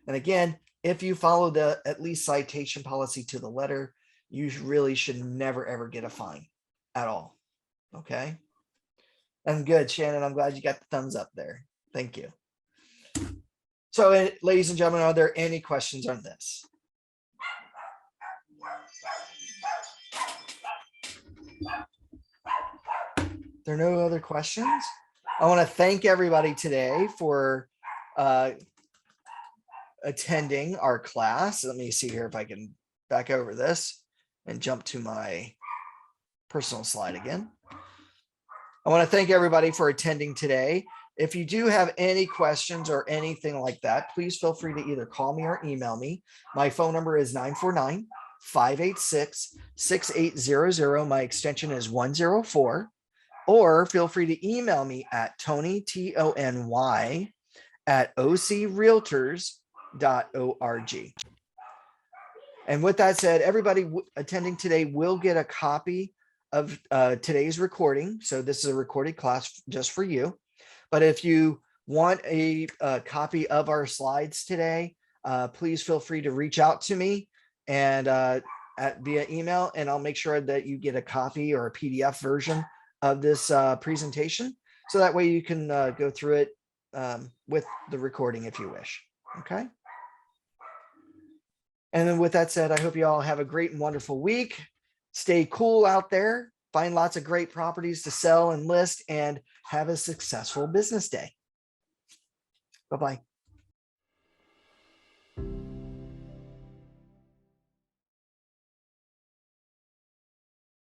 Speaker 1: And again, if you follow the at least citation policy to the letter, you really should never, ever get a fine at all. Okay. And good, Shannon. I'm glad you got the thumbs up there. Thank you. So, ladies and gentlemen, are there any questions on this? There are no other questions. I want to thank everybody today for attending our class. Let me see here if I can back over this and jump to my personal slide again. I want to thank everybody for attending today. If you do have any questions or anything like that, please feel free to either call me or email me. My phone number is 949-586-6800. My extension is 104. Or feel free to email me at Tony, TONY, at ocrealtors.org. And with that said, everybody attending today will get a copy of today's recording. So this is a recorded class just for you. But if you want a copy of our slides today, please feel free to reach out to me and via email, and I'll make sure that you get a copy or a PDF version of this presentation. So that way you can go through it with the recording if you wish. Okay. And then with that said, I hope you all have a great and wonderful week. Stay cool out there, find lots of great properties to sell and list, and have a successful business day. Bye-bye.